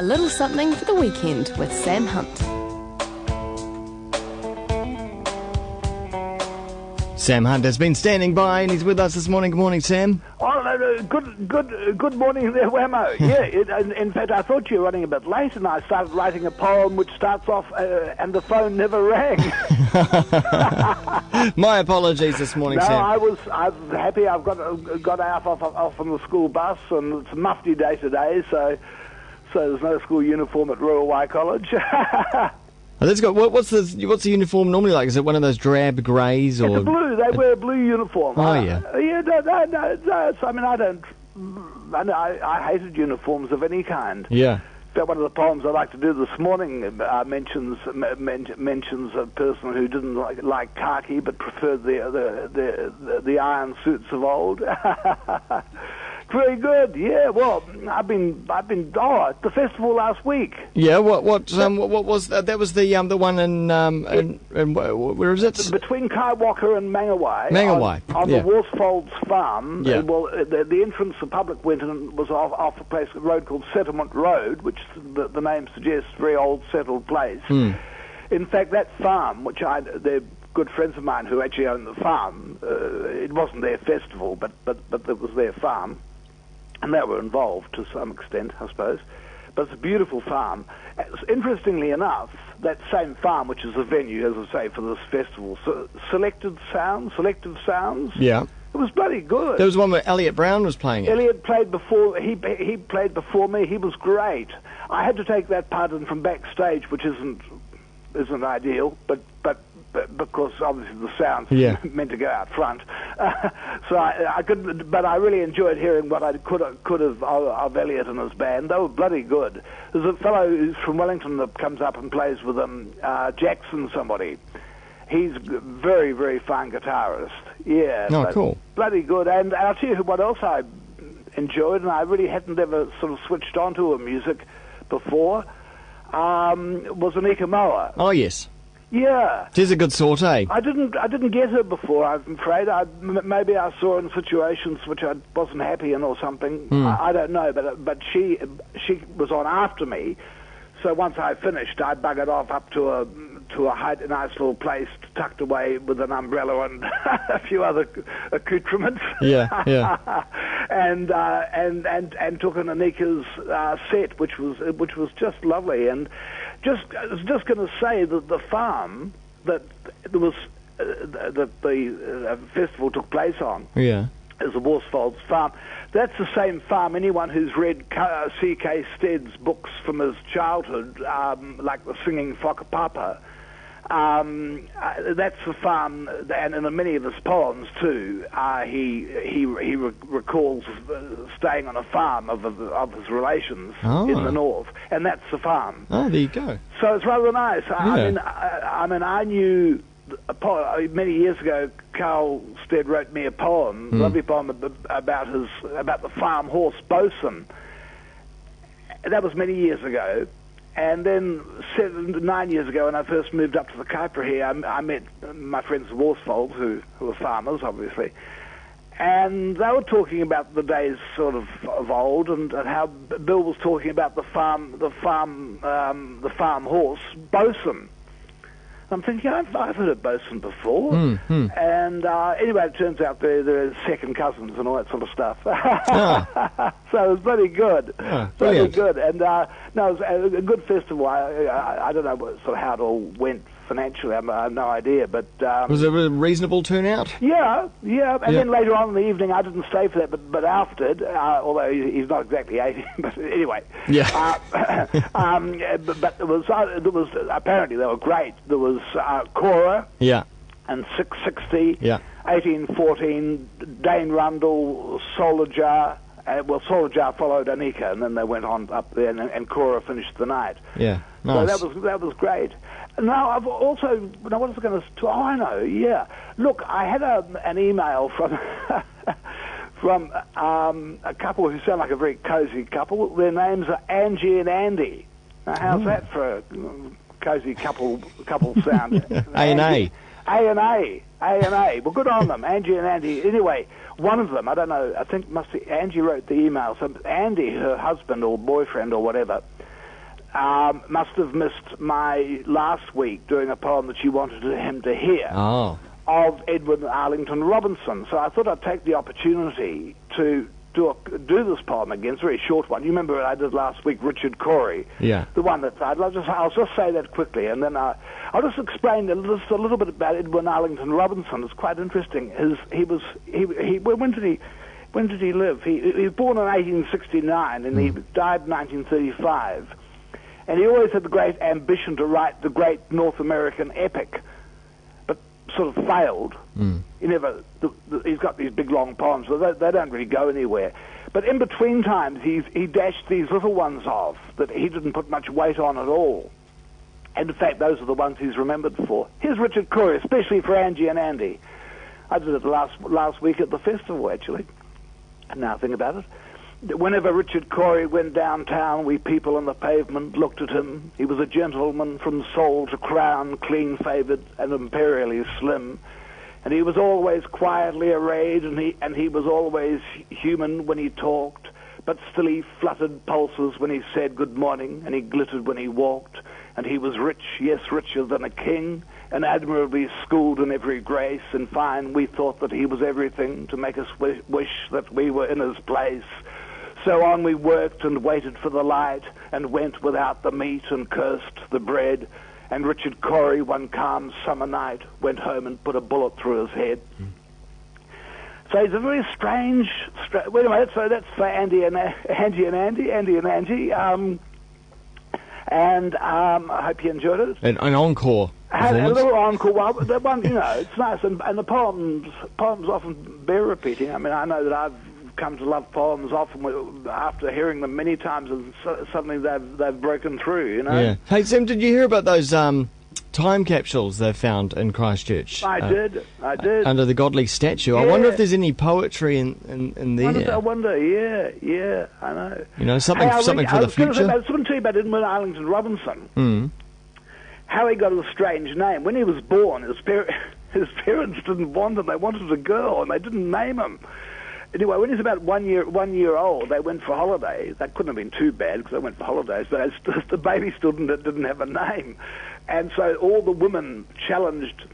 A little something for the weekend with Sam Hunt. Sam Hunt has been standing by and he's with us this morning. Good morning, Sam. Oh, good morning there, Wammo. Yeah, in fact, I thought you were running a bit late, and I started writing a poem which starts off, and the phone never rang. My apologies this morning, no, Sam. I was happy. I've got off on the school bus, and it's a mufti day today, so there's no school uniform at Royal Y College. Oh, that's good. What's the uniform normally like? Is it one of those drab greys or? It's blue. They wear a blue uniform. Oh yeah. Yeah. No. I mean, I hated uniforms of any kind. Yeah. In fact, one of the poems I like to do this morning mentions a person who didn't like khaki but preferred the iron suits of old. Very good. Yeah. Well, I've been at the festival last week. Yeah. What was that? That was the one in where is it? Between Kaiwaka and Mangawai. On yeah. the Worsfolds farm. Yeah. Well, the entrance the public went in was off a road called Settlement Road, which the name suggests, very old settled place. Mm. In fact, that farm, which they're good friends of mine who actually own the farm. It wasn't their festival, but it was their farm. And they were involved to some extent, I suppose. But it's a beautiful farm. Interestingly enough, that same farm, which is the venue, as I say, for this festival, Selective Sounds. Yeah. It was bloody good. There was one where Elliot Brown was playing it. Elliot played before. He played before me. He was great. I had to take that part in from backstage, which isn't ideal, but because obviously the sound's meant to go out front, so I could. But I really enjoyed hearing what I could have of Elliot and his band. They were bloody good. There's a fellow who's from Wellington that comes up and plays with them, Jackson somebody. He's a very, very fine guitarist. Yeah. Oh, cool. Bloody good. And I'll tell you what else I enjoyed, and I really hadn't ever sort of switched onto her music before, was Anika Moa. Oh, yes. Yeah. She's a good sort, eh? I didn't get her before, I'm afraid. Maybe I saw her in situations which I wasn't happy in or something. I don't know, but she was on after me. So once I finished, I buggered off up to a nice little place tucked away with an umbrella and a few other accoutrements. Yeah. and took an Anika's set, which was just lovely. And I was just going to say that the farm that there was that the festival took place on. Yeah. Is the Worsfolds farm. That's the same farm. Anyone who's read C.K. Stead's books from his childhood, like The Singing Whakapapa, that's the farm, and in many of his poems too, he recalls staying on a farm of his relations in the north, and that's the farm. Oh, there you go. So it's rather nice. Yeah. I knew many years ago, Carl Stead wrote me a poem, lovely poem about the farm horse Bosun. That was many years ago. And then 9 years ago, when I first moved up to the Kaipara here, I met my friends the Worsfolds, who were farmers, obviously. And they were talking about the days sort of old, and how Bill was talking about the farm horse Bosun. I'm thinking, I've heard of Bosun before. And anyway, it turns out they're second cousins and all that sort of stuff. So it was very good. Very good. And no, it was a good festival. I don't know sort of how it all went financially. I have no idea. But was it a reasonable turnout? Yeah. And then later on in the evening, I didn't stay for that, but Alf did, although he's not exactly 80. But anyway. Yeah. But there was apparently they were great. There was Cora. Yeah. And 660. Yeah. 1814. Dane Rundle. Solar Solarjar followed Anika, and then they went on up there, and Cora finished the night. Yeah. Nice. So that was great. Now, I've also... Now, what was I going to... Oh, I know, yeah. Look, I had an email from from a couple who sound like a very cosy couple. Their names are Angie and Andy. Now, how's that for a cosy couple sound? A&A. A&A. Well, good on them, Angie and Andy. Anyway, one of them, I don't know, I think Angie wrote the email. So Andy, her husband or boyfriend or whatever, must have missed my last week doing a poem that she wanted him to hear of Edwin Arlington Robinson. So I thought I'd take the opportunity to do this poem again. It's a very short one. You remember I did last week, Richard Corey? Yeah. The one that I'll just say that quickly, and then I'll just explain just a little bit about Edwin Arlington Robinson. It's quite interesting. When did he live? He was born in 1869, and he died in 1935. And he always had the great ambition to write the great North American epic, but sort of failed. He never. He's got these big long poems, so they don't really go anywhere. But in between times, he dashed these little ones off that he didn't put much weight on at all. And in fact, those are the ones he's remembered for. Here's Richard Corey, especially for Angie and Andy. I did it last week at the festival, actually. Now think about it. Whenever Richard Corey went downtown, we people on the pavement looked at him. He was a gentleman from soul to crown, clean-favoured and imperially slim. And he was always quietly arrayed, and he was always human when he talked, but still he fluttered pulses when he said good morning, and he glittered when he walked. And he was rich, yes, richer than a king, and admirably schooled in every grace. In fine, we thought that he was everything to make us wish that we were in his place. So on we worked and waited for the light, and went without the meat and cursed the bread. And Richard Corey, one calm summer night, went home and put a bullet through his head. So he's a very strange. Well, anyway, so that's for Andy and Angie. And I hope you enjoyed it. An encore. Had a little encore. Well, that one, it's nice, and the poems often bear repeating. I mean, I know that I've come to love poems often after hearing them many times, and suddenly they've broken through. Yeah. Hey Sam, did you hear about those time capsules they found in Christchurch? I did. Under the godly statue. Yeah. I wonder if there's any poetry in there. I wonder. Yeah, I know. Something for the future. I was going to tell you about Edwin Arlington Robinson. How he got a strange name. When he was born, his parents didn't want him. They wanted a girl, and they didn't name him. Anyway, when he was about 1 year old, they went for holiday. That couldn't have been too bad because they went for holidays, but the baby still didn't have a name. And so all the women challenged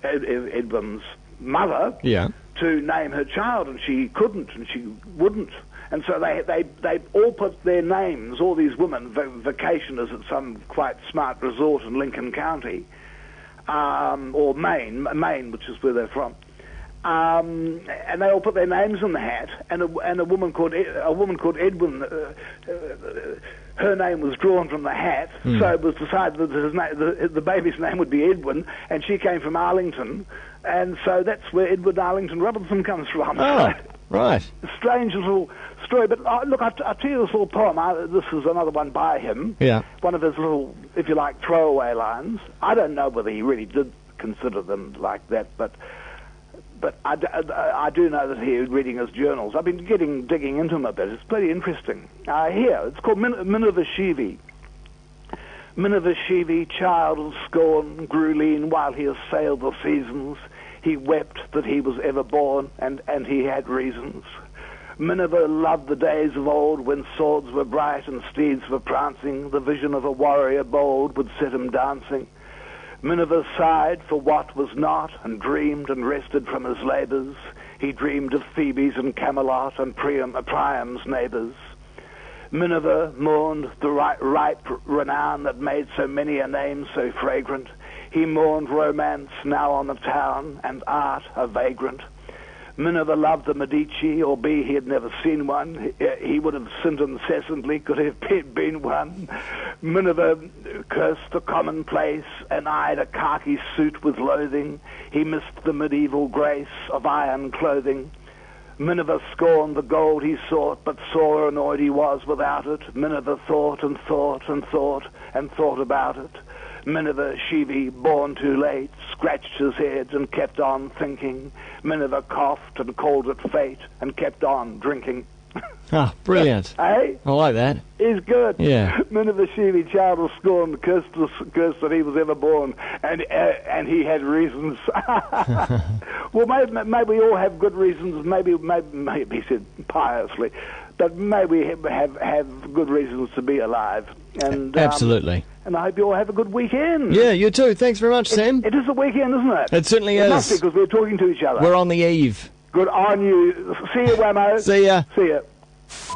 Edwin's mother to name her child, and she couldn't, and she wouldn't. And so they all put their names, all these women, vacationers at some quite smart resort in Lincoln County, or Maine, which is where they're from. And they all put their names in the hat, and a woman called Edwin. Her name was drawn from the hat, so it was decided that the baby's name would be Edwin, and she came from Arlington, and so that's where Edwin Arlington Robinson comes from. Oh, right. A strange little story, but look, I'll tell you this little poem. This is another one by him. Yeah. One of his little, if you like, throwaway lines. I don't know whether he really did consider them like that, but I do know that he was reading his journals. I've been digging into them a bit. It's pretty interesting. Here, it's called Minavashivi. Minavashivi, child of scorn, grew lean while he assailed the seasons. He wept that he was ever born, and he had reasons. Minerva loved the days of old when swords were bright and steeds were prancing. The vision of a warrior bold would set him dancing. Minerva sighed for what was not, and dreamed and rested from his labours. He dreamed of Thebes and Camelot and Priam's neighbours. Minerva mourned the ripe renown that made so many a name so fragrant. He mourned romance now on the town, and art a vagrant. Minerva loved the Medici, albeit he had never seen one. He would have sinned incessantly could he have been one. Minerva cursed the commonplace and eyed a khaki suit with loathing. He missed the medieval grace of iron clothing. Minerva scorned the gold he sought, but sore annoyed he was without it. Minerva thought and thought and thought and thought about it. Minerva Shivi, born too late, scratched his head and kept on thinking. Minerva coughed and called it fate and kept on drinking. Ah, brilliant. Hey? I like that. He's good. Yeah. Minavashvili child of scorn, cursed that he was ever born, and he had reasons. Well, maybe we all have good reasons. Maybe he said piously, but maybe have good reasons to be alive. And absolutely. And I hope you all have a good weekend. Yeah, you too. Thanks very much, Sam. It is a weekend, isn't it? It certainly is. It must be, because we're talking to each other. We're on the eve. Good on you. See you, Wammo. See ya. See ya.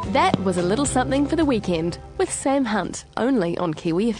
That was a little something for the weekend with Sam Hunt, only on Kiwi FM.